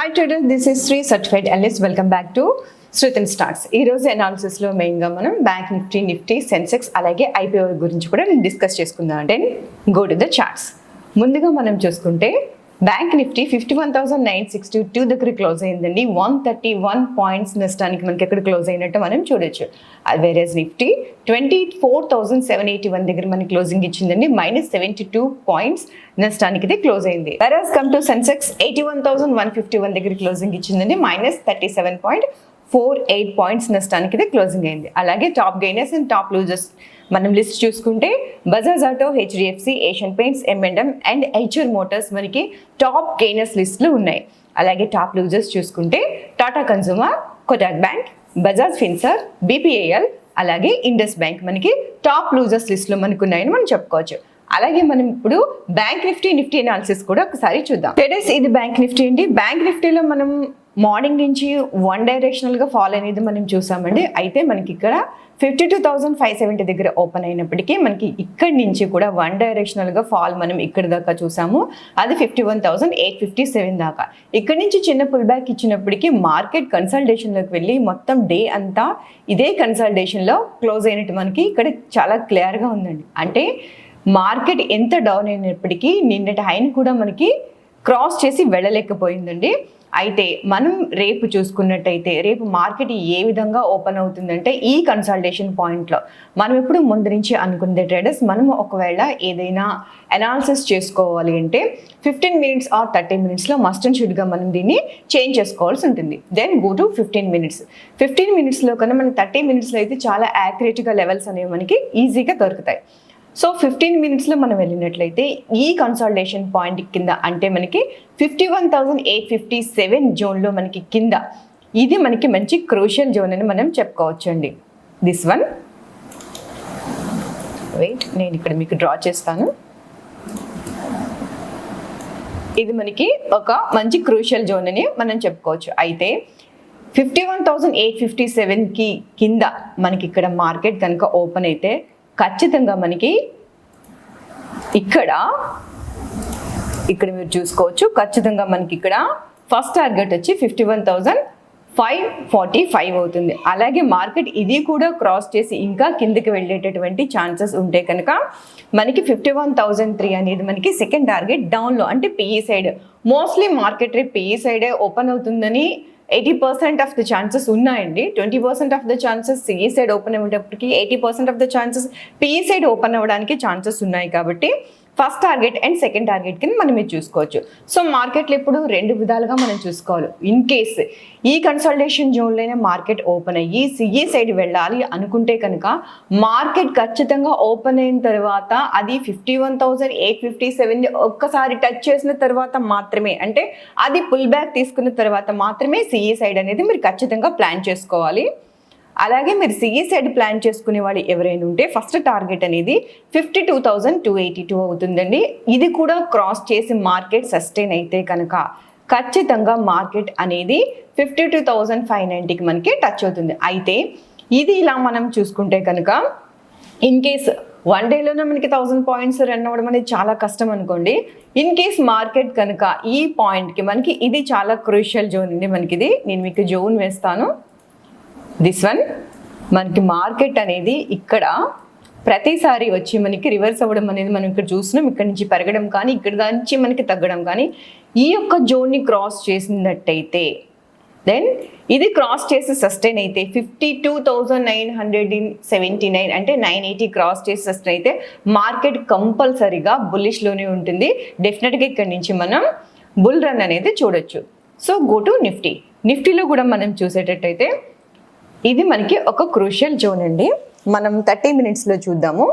Hi traders, this is Sri Certified Analyst. Welcome back to SRUTHAN STOX. ఈ రోజు analysis లో main గా మనం బ్యాంక్ నిఫ్టీ, సెన్సెక్స్ అలాగే ఐపీఓ గురించి కూడా డిస్కస్ చేసుకుందాం. అంటే గో టు ద చార్ట్స్. ముందుగా మనం చూసుకుంటే బ్యాంక్ నిఫ్టీ 51,962 దగ్గర క్లోజ్ అయిందండి. 131 పాయింట్స్ నష్టానికి మనకి ఎక్కడ క్లోజ్ అయినట్టు మనం చూడొచ్చు. వేరేజ్ నిఫ్టీ 24,781 దగ్గర మనకి క్లోజింగ్ ఇచ్చిందండి. -72 పాయింట్స్ నష్టానికి ఇది క్లోజ్ అయింది. వేరేజ్ కమ్ టు సెన్సెక్స్ 81,151 దగ్గర క్లోజింగ్ ఇచ్చిందండి. -37.48 పాయింట్స్ నష్టానికి ఇది క్లోజింగ్ అయింది. అలాగే top gainers and top losers మనం లిస్ట్ చూసుకుంటే Bajaj Auto, HDFC, Asian Paints, M&M and HR Motors మనకి టాప్ గెయినర్స్ లిస్టులు ఉన్నాయి. అలాగే టాప్ లూజర్స్ చూసుకుంటే Tata Consumer, Kotak Bank, Bajaj Finserv, BPAL అలాగే ఇండస్ బ్యాంక్ మనకి టాప్ లూజర్స్ లిస్టులో మనకు ఉన్నాయని మనం చెప్పుకోవచ్చు. అలాగే మనం ఇప్పుడు బ్యాంక్ నిఫ్టీ అనాలిసిస్ కూడా ఒకసారి చూద్దాం. ట్రేడర్స్, ఇది బ్యాంక్ నిఫ్టీ అండి. బ్యాంక్ నిఫ్టీలో మనం మార్నింగ్ నుంచి వన్ డైరెక్షనల్ గా ఫాల్ అనేది మనం చూసామండి. అయితే మనకి ఇక్కడ 52,570 దగ్గర ఓపెన్ అయినప్పటికీ మనకి ఇక్కడి నుంచి కూడా వన్ డైరెక్షనల్ గా ఫాల్ మనం ఇక్కడ దాకా చూసాము. అది 51,857 దాకా. ఇక్కడ నుంచి చిన్న పుల్ బ్యాక్ ఇచ్చినప్పటికీ మార్కెట్ కన్సల్టేషన్ లోకి వెళ్ళి మొత్తం డే అంతా ఇదే కన్సల్టేషన్ లో క్లోజ్ అయినట్టు మనకి ఇక్కడ చాలా క్లియర్ గా ఉందండి. అంటే మార్కెట్ ఎంత డౌన్ అయినప్పటికీ నిన్నటి హైని కూడా మనకి క్రాస్ చేసి వెళ్ళలేకపోయిందండి. అయితే మనం రేపు చూసుకున్నట్టయితే రేపు మార్కెట్ ఏ విధంగా ఓపెన్ అవుతుందంటే ఈ కన్సల్టేషన్ పాయింట్లో మనం ఎప్పుడు ముందు నుంచి అనుకునే ట్రేడర్స్ మనం ఒకవేళ ఏదైనా అనాలిసిస్ చేసుకోవాలి అంటే 15 మినిట్స్ ఆర్ 30 మినిట్స్లో మస్ట్ అండ్ షుడ్గా మనం దీన్ని చేంజ్ చేసుకోవాల్సి ఉంటుంది. Then go to 15 minutes. 15 మినిట్స్లో కన్నా మనకి 30 మినిట్స్లో అయితే చాలా యాక్యురేట్గా లెవెల్స్ అనేవి మనకి ఈజీగా దొరుకుతాయి. సో 15 మినిట్స్లో మనం వెళ్ళినట్లయితే ఈ కన్సల్టేషన్ పాయింట్ కింద అంటే మనకి 51,857 జోన్లో మనకి కింద ఇది మనకి మంచి క్రూషియల్ జోన్ అని మనం చెప్పుకోవచ్చు అండి. దిస్ వన్ వెయిట్, నేను ఇక్కడ మీకు డ్రా చేస్తాను. ఇది మనకి ఒక మంచి క్రూషియల్ జోన్ అని మనం చెప్పుకోవచ్చు. అయితే 51,857కి కింద మనకి ఇక్కడ మార్కెట్ కనుక ఓపెన్ అయితే ఖచ్చితంగా మనకి ఇక్కడ మీరు చూసుకోవచ్చు. ఖచ్చితంగా మనకి ఇక్కడ ఫస్ట్ టార్గెట్ వచ్చి 51,545 అవుతుంది. అలాగే మార్కెట్ ఇది కూడా క్రాస్ చేసి ఇంకా కిందకి వెళ్ళేటటువంటి ఛాన్సెస్ ఉంటే కనుక మనకి 51,003 అనేది మనకి సెకండ్ టార్గెట్ డౌన్లో అంటే PE సైడ్. మోస్ట్లీ మార్కెట్ రేపు PE సైడే ఓపెన్ అవుతుందని 80% ఆఫ్ ద ఛాన్సెస్ ఉన్నాయండి. 20% of the chances CE side open అయ్యేటప్పటికి 80% of the chances PE side open అవ్వడానికి ఛాన్సెస్ ఉన్నాయి. కాబట్టి first target and second target కింద మనం ఇది చూసుకోవచ్చు. సో మార్కెట్లో ఇప్పుడు రెండు విధాలుగా మనం చూసుకోవాలి. ఇన్ కేస్ ఈ కన్సల్టేషన్ జోన్లోనే మార్కెట్ ఓపెన్ అయ్యి CE సైడ్ వెళ్ళాలి అనుకుంటే కనుక మార్కెట్ ఖచ్చితంగా ఓపెన్ అయిన తర్వాత అది 51,857 ఒక్కసారి టచ్ చేసిన తర్వాత మాత్రమే, అంటే అది పుల్ బ్యాక్ తీసుకున్న తర్వాత మాత్రమే CE సైడ్ అనేది మీరు ఖచ్చితంగా ప్లాన్ చేసుకోవాలి. అలాగే మీరు CE సైడ్ ప్లాన్ చేసుకునే వాళ్ళు ఎవరైనా ఉంటే ఫస్ట్ టార్గెట్ అనేది 52,282 అవుతుందండి. ఇది కూడా క్రాస్ చేసి మార్కెట్ సస్టైన్ అయితే కనుక ఖచ్చితంగా మార్కెట్ అనేది 52,590కి మనకి టచ్ అవుతుంది. అయితే ఇది ఇలా మనం చూసుకుంటే కనుక ఇన్ కేస్ వన్ డేలోనే మనకి 1000 పాయింట్స్ రన్ అవ్వడం అనేది చాలా కష్టం అనుకోండి. ఇన్ కేస్ మార్కెట్ కనుక ఈ పాయింట్కి మనకి ఇది చాలా క్రూషియల్ జోన్ అండి. మనకి ఇది నేను మీకు జోన్ వేస్తాను. దిస్ వన్ మనకి మార్కెట్ అనేది ఇక్కడ ప్రతిసారి వచ్చి మనకి రివర్స్ అవ్వడం అనేది మనం ఇక్కడ చూస్తున్నాం. ఇక్కడ నుంచి పెరగడం కానీ ఇక్కడ నుంచి మనకి తగ్గడం కానీ ఈ యొక్క జోన్ని క్రాస్ చేసినట్టయితే దెన్ ఇది క్రాస్ చేసి సస్టైన్ అయితే 52,979 అంటే 980 క్రాస్ చేసి సస్టైన్ అయితే మార్కెట్ కంపల్సరీగా బుల్లిష్లోనే ఉంటుంది. డెఫినెట్గా ఇక్కడ నుంచి మనం బుల్ రన్ అనేది చూడొచ్చు. సో గో టు నిఫ్టీలో కూడా మనం చూసేటట్టయితే ఇది మనకి ఒక క్రూషియల్ జోన్ అండి. మనం 30 మినిట్స్లో చూద్దాము.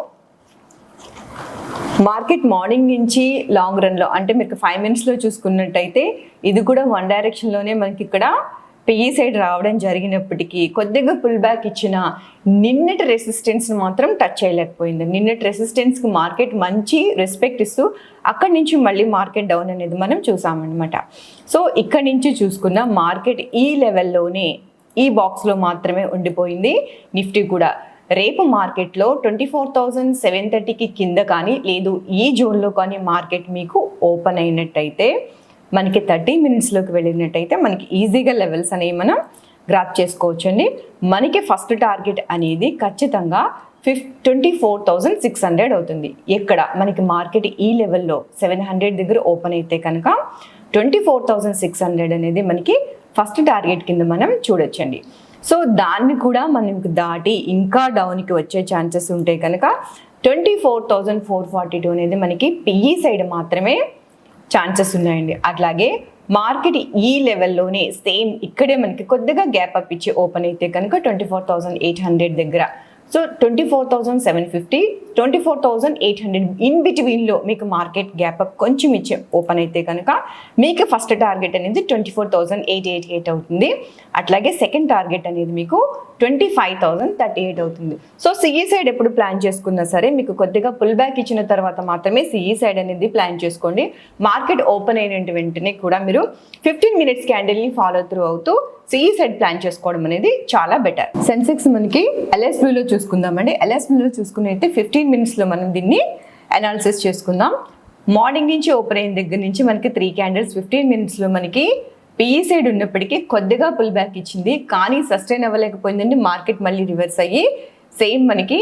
మార్కెట్ మార్నింగ్ నుంచి లాంగ్ రన్లో అంటే మీకు 5 మినిట్స్లో చూసుకున్నట్టయితే ఇది కూడా వన్ డైరెక్షన్లోనే మనకి ఇక్కడ PE సైడ్ రావడం జరిగినప్పటికీ కొద్దిగా పుల్ బ్యాక్ ఇచ్చిన నిన్నటి రెసిస్టెన్స్ని మాత్రం టచ్ చేయలేకపోయింది. నిన్నటి రెసిస్టెన్స్కి మార్కెట్ మంచి రెస్పెక్ట్ ఇస్తూ అక్కడి నుంచి మళ్ళీ మార్కెట్ డౌన్ అనేది మనం చూసామన్నమాట. సో ఇక్కడి నుంచి చూసుకున్న మార్కెట్ ఈ లెవెల్లోనే ఈ బాక్స్లో మాత్రమే ఉండిపోయింది. నిఫ్టీ కూడా రేపు మార్కెట్లో 24,730కి కింద కానీ లేదు ఈ జోన్లో కానీ మార్కెట్ మీకు ఓపెన్ అయినట్టయితే మనకి 30 మినిట్స్లోకి వెళ్ళినట్టయితే మనకి ఈజీగా లెవెల్స్ అనేవి మనం గ్రాప్ చేసుకోవచ్చు అండి. మనకి ఫస్ట్ టార్గెట్ అనేది ఖచ్చితంగా 24,600 అవుతుంది. ఎక్కడ మనకి మార్కెట్ ఈ లెవెల్లో 700 దగ్గర ఓపెన్ అయితే కనుక 24,600 అనేది మనకి ఫస్ట్ టార్గెట్ కింద మనం చూడొచ్చండి. సో దాన్ని కూడా మనకి దాటి ఇంకా డౌన్కి వచ్చే ఛాన్సెస్ ఉంటే కనుక 24,442 అనేది మనకి పిఈ సైడ్ మాత్రమే ఛాన్సెస్ ఉన్నాయండి. అట్లాగే మార్కెట్ ఈ లెవెల్లోనే సేమ్ ఇక్కడే మనకి కొద్దిగా గ్యాప్ అప్ ఇచ్చి ఓపెన్ అయితే కనుక 24,800 దగ్గర, సో 24,750, 24,800 ఇన్ బిట్వీన్లో మీకు మార్కెట్ గ్యాప్ అప్ కొంచెం ఇచ్చి ఓపెన్ అయితే కనుక మీకు ఫస్ట్ టార్గెట్ అనేది 24,888 అవుతుంది. అట్లాగే సెకండ్ టార్గెట్ అనేది మీకు 25,038 అవుతుంది. సో సిఈ సైడ్ ఎప్పుడు ప్లాన్ చేసుకున్నా సరే మీకు కొద్దిగా పుల్ బ్యాక్ ఇచ్చిన తర్వాత మాత్రమే సిఈ సైడ్ అనేది ప్లాన్ చేసుకోండి. మార్కెట్ ఓపెన్ అయిన వెంటనే కూడా మీరు 15 మినిట్స్ క్యాండిల్ని ఫాలో త్రూ అవుతూ సిఈ సైడ్ ప్లాన్ చేసుకోవడం అనేది చాలా బెటర్. సెన్సెక్స్ మనకి ఎల్ఎస్బిలో చూసుకుందామండి. ఎల్ఎస్బిలో చూసుకున్నైతే 15 మినిట్స్లో మనం దీన్ని అనాలిసిస్ చేసుకుందాం. మార్నింగ్ నుంచి ఓపెన్ అయిన దగ్గర నుంచి మనకి 3 క్యాండిల్స్ 15 మినిట్స్లో మనకి పిఈ సైడ్ ఉన్నప్పటికీ కొద్దిగా పుల్ బ్యాక్ ఇచ్చింది, కానీ సస్టైన్ అవ్వలేకపోయిందండి. మార్కెట్ మళ్ళీ రివర్స్ అయ్యి సేమ్ మనకి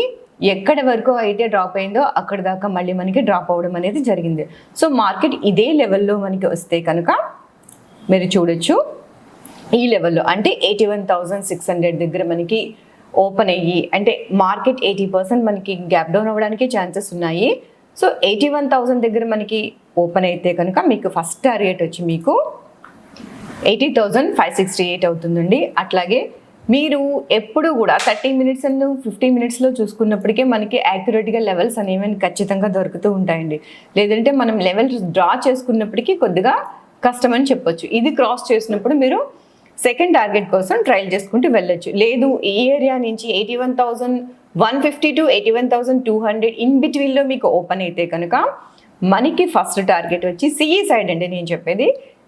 ఎక్కడి వరకు అయితే డ్రాప్ అయిందో అక్కడ దాకా మళ్ళీ మనకి డ్రాప్ అవ్వడం అనేది జరిగింది. సో మార్కెట్ ఇదే లెవెల్లో మనకి వస్తే కనుక మీరు చూడొచ్చు, ఈ లెవెల్లో అంటే 81,600 దగ్గర మనకి ఓపెన్ అయ్యి, అంటే మార్కెట్ 80% మనకి గ్యాప్ డౌన్ అవ్వడానికి ఛాన్సెస్ ఉన్నాయి. సో 81,000 దగ్గర మనకి ఓపెన్ అయితే కనుక మీకు ఫస్ట్ టార్గెట్ వచ్చి మీకు 80,568 అవుతుందండి. అట్లాగే మీరు ఎప్పుడు కూడా 30 మినిట్స్ అండ్ 15 మినిట్స్లో చూసుకున్నప్పటికే మనకి యాక్యురేట్గా లెవెల్స్ అనేవి ఖచ్చితంగా దొరుకుతూ ఉంటాయండి. లేదంటే మనం లెవెల్స్ డ్రా చేసుకున్నప్పటికీ కొద్దిగా కష్టం అని చెప్పొచ్చు. ఇది క్రాస్ చేసినప్పుడు మీరు సెకండ్ టార్గెట్ కోసం ట్రయల్ చేసుకుంటూ వెళ్ళొచ్చు. లేదు ఈ ఏరియా నుంచి 81,150 టు 81,200 ఇన్ బిట్వీన్లో మీకు ఓపెన్ అయితే కనుక మనకి ఫస్ట్ టార్గెట్ వచ్చి సిఈ సైడ్ అండి. నేను చెప్పేది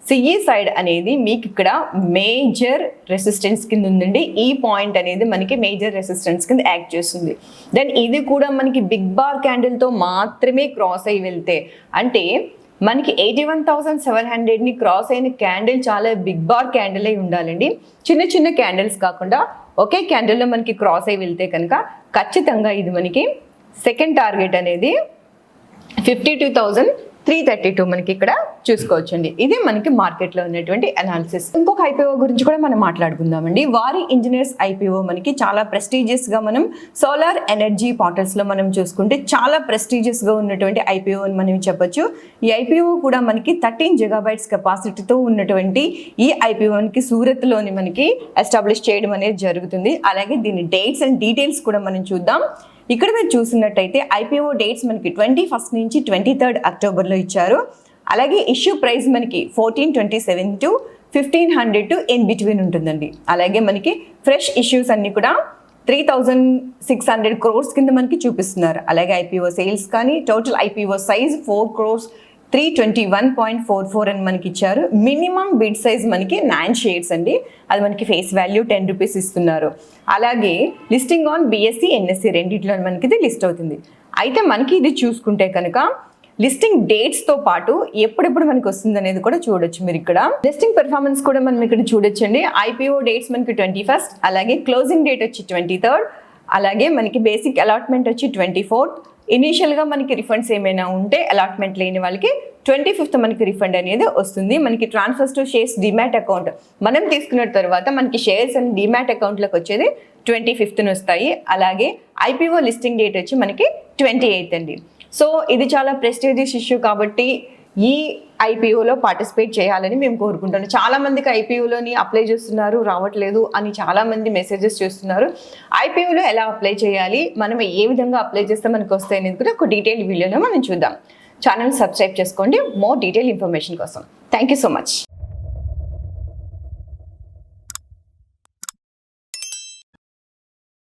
సిఈ సైడ్ అనేది మీకు ఇక్కడ మేజర్ రెసిస్టెన్స్ కింద ఉందండి. ఈ పాయింట్ అనేది మనకి మేజర్ రెసిస్టెన్స్ కింద యాక్ట్ చేస్తుంది. దెన్ ఇది కూడా మనకి బిగ్ బార్ క్యాండిల్తో మాత్రమే క్రాస్ అయ్యి వెళ్తే, అంటే మనకి 81,700ని క్రాస్ అయిన క్యాండిల్ చాలా బిగ్ బార్ క్యాండిల్ అయి ఉండాలండి. చిన్న చిన్న క్యాండిల్స్ కాకుండా ఒకే క్యాండిల్లో మనకి క్రాస్ అయి వెళ్తే కనుక ఖచ్చితంగా ఇది మనకి సెకండ్ టార్గెట్ అనేది 52,332 మనకి ఇక్కడ చూసుకోవచ్చండి. ఇది మనకి మార్కెట్లో ఉన్నటువంటి అనాలిసిస్. ఇంకొక ఐపీఓ గురించి కూడా మనం మాట్లాడుకుందామండి. వారీ ఇంజనీర్స్ ఐపీఓ మనకి చాలా ప్రెస్టీజియస్గా, మనం సోలార్ ఎనర్జీ పోర్టల్స్లో మనం చూసుకుంటే చాలా ప్రెస్టీజియస్గా ఉన్నటువంటి ఐపీఓ అని మనం చెప్పొచ్చు. ఈ ఐపీఓ కూడా మనకి 13 GB కెపాసిటీతో ఉన్నటువంటి ఈ ఐపీఓకి సూరత్లోని మనకి ఎస్టాబ్లిష్ చేయడం అనేది జరుగుతుంది. అలాగే దీని డేట్స్ అండ్ డీటెయిల్స్ కూడా మనం చూద్దాం. ఇక్కడ మీరు చూసినట్టయితే ఐపీఓ డేట్స్ మనకి 21 నుంచి 23 అక్టోబర్లో ఇచ్చారు. అలాగే ఇష్యూ ప్రైస్ మనకి 1427 టు 1500 టు ఇన్ బిట్వీన్ ఉంటుందండి. అలాగే మనకి ఫ్రెష్ ఇష్యూస్ అన్ని కూడా 3,600 crores కింద మనకి చూపిస్తున్నారు. అలాగే ఐపీఓ సేల్స్ కానీ టోటల్ ఐపీఓ సైజ్ 4,321.44 అని మనకి ఇచ్చారు. మినిమం బిడ్ సైజ్ మనకి 9 షేర్స్ అండి. అది మనకి ఫేస్ వాల్యూ 10 రూపీస్ ఇస్తున్నారు. అలాగే లిస్టింగ్ ఆన్ బిఎస్సి ఎన్ఎస్సి రెండిట్లో మనకి ఇది లిస్ట్ అవుతుంది. అయితే మనకి ఇది చూసుకుంటే కనుక లిస్టింగ్ డేట్స్తో పాటు ఎప్పుడెప్పుడు మనకి వస్తుంది అనేది కూడా చూడొచ్చు. మీరు ఇక్కడ లిస్టింగ్ పెర్ఫార్మెన్స్ కూడా మనం ఇక్కడ చూడొచ్చండి. ఐపీఓ డేట్స్ మనకి 21, అలాగే క్లోజింగ్ డేట్ వచ్చి 23, అలాగే మనకి బేసిక్ అలాట్మెంట్ వచ్చి 24. ఇనీషియల్గా మనకి రిఫండ్స్ ఏమైనా ఉంటే అలాట్మెంట్ లేని వాళ్ళకి 25th మనకి రిఫండ్ అనేది వస్తుంది. మనకి transfers to shares demat account మనం తీసుకున్న తర్వాత మనకి షేర్స్ అండ్ డిమాట్ అకౌంట్లోకి వచ్చేది 25th వస్తాయి. అలాగే ఐపీఓ లిస్టింగ్ డేట్ వచ్చి మనకి 28th అండి. సో ఇది చాలా ప్రెస్టీజియస్ ఇష్యూ కాబట్టి ఈ ఐపీఓలో పార్టిసిపేట్ చేయాలని మేము కోరుకుంటున్నాం. చాలా మందికి ఐపీఓలోని అప్లై చేస్తున్నారు, రావట్లేదు అని చాలా మంది మెసేజెస్ చేస్తున్నారు. ఐపీఓలో ఎలా అప్లై చేయాలి, మనం ఏ విధంగా అప్లై చేస్తే మనకు వస్తాయి అనేది కూడా ఒక డీటెయిల్ వీడియోలో మనం చూద్దాం. ఛానల్ సబ్స్క్రైబ్ చేసుకోండి మోర్ డీటెయిల్ ఇన్ఫర్మేషన్ కోసం. Thank you so much.